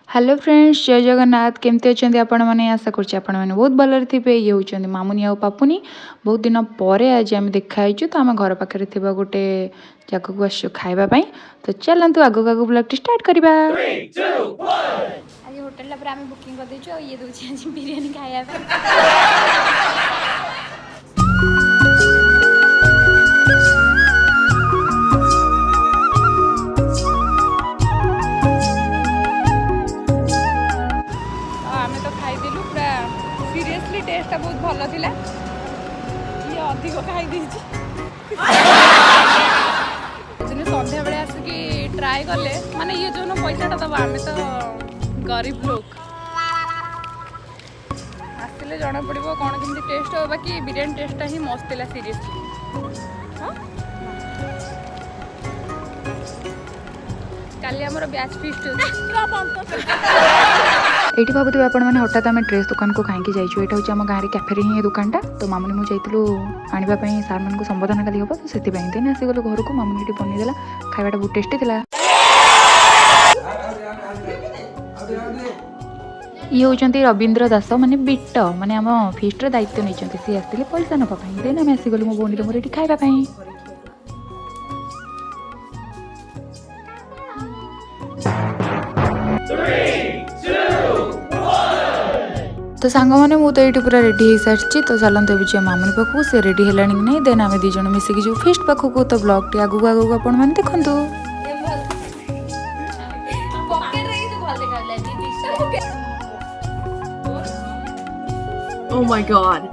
Hello friends, जय जगन्नाथ। केमती अच्छा आपण मैंने आशा कर बहुत भलर थे। ये हूँ मामुनी आ पापुनी। बहुत दिन पर आज आम देखाई तो आम घर पाखे गोटे जगह को आसु खावाई। तो चलतु आग आग ब्लॉग स्टार्ट करवा। आज होटल पर आम बुकिंग कर देछु ये दूसरी आज बिरयानी खाया आमे तो खाइदेलु पूरा सीरियसली टेस्ट बहुत भल थिला। ये अधिक खाई देछि दिन संध्या बेले आसिकी ट्राई कले माने ये जो पैसा दबा आमे तो गरीब लोग आसले जना पड़ो कौन केमती टेस्ट हो। बाकी बिरयानी टेस्टा ही मस्त था सीरियसली। हाँ काली आमर बैच फिस्ट ये भावुवे आपण मैंने हठात आम ड्रेस दुकान को कहीं जाइए। यहाँ हूँ आम गाँव में कैफे ही दुकानटा। तो मामुनी मुझे आने सार मान संबोधन कल हम तो से दिन आसीगलु घर को। मामुनी ये बनईदेला खावाटा बहुत टेस्टी था। ये होती रवींद्र दास माने बिट माने आम फिस्ट दायित्व नहीं सी आसते पैसा नापी। देन आम आसीगलु मो भौणी मोर ये खावाई। तो सांग मैंने मुझे ये पूरा रेडी हो सारी। तो चलते जी मामुनी पाखक से रेडी है नहीं। देन आम दीज मिसिकी जो फिस्ट पाखक। तो ब्लॉग टी आगू आगू आपण मैंने देखु। Oh my god.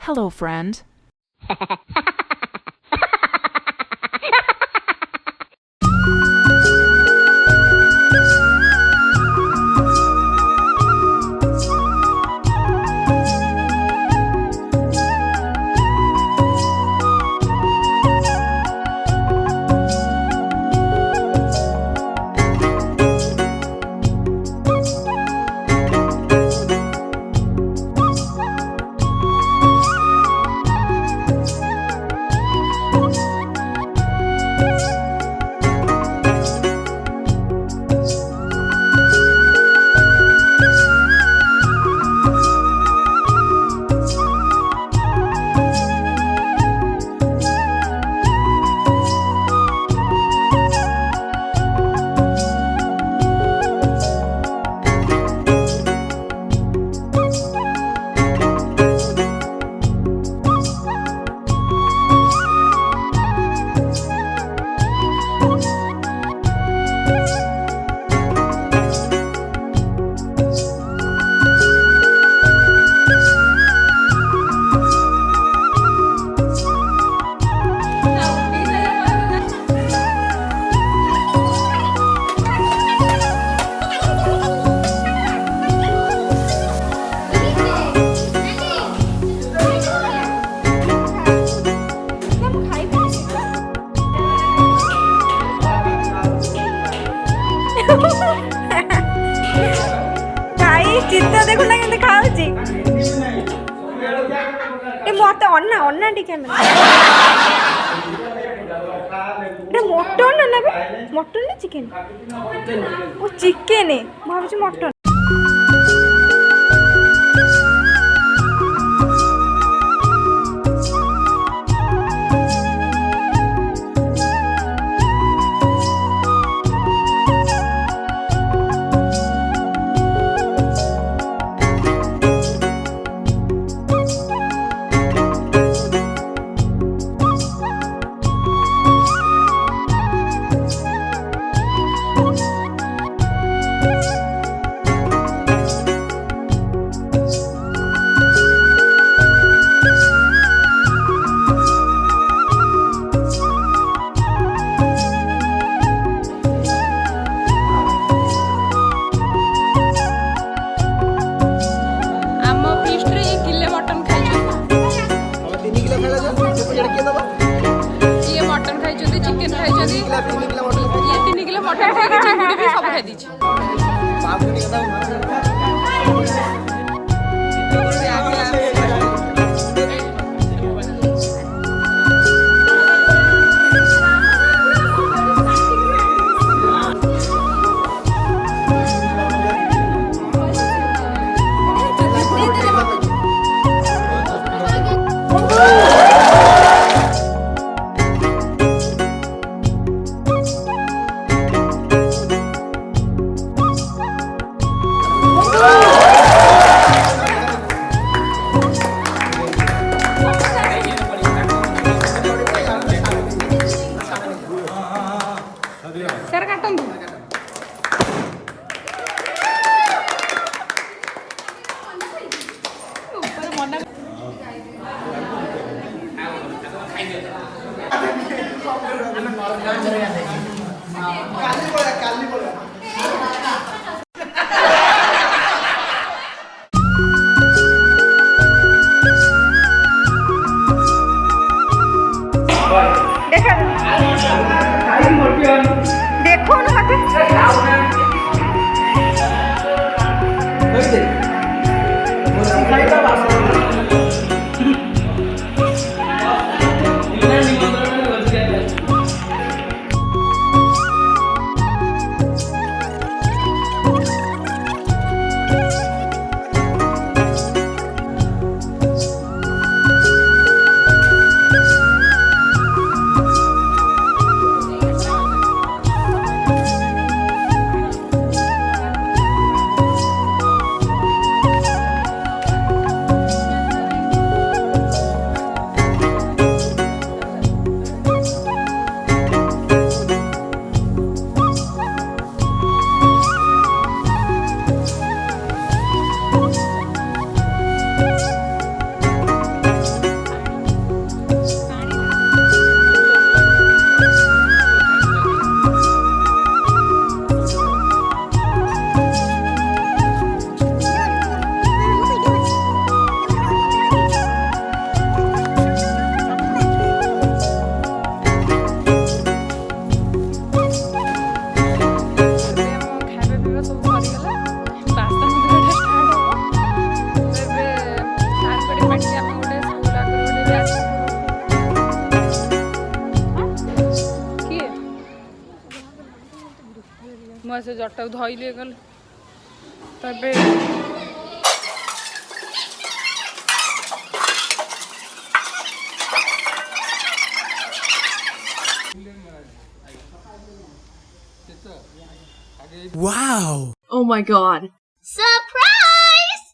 Hello, friend. ଏ ମତେ ଅନା ଅନା ଟିକେ ନା এটা মটন না নেবে মটন না চিকেন ও চিকেন ମୁଁ ଭାବୁଛି ମଟନ देखो ना से जटा धोइले गल तबे Wow! Oh my god. Surprise!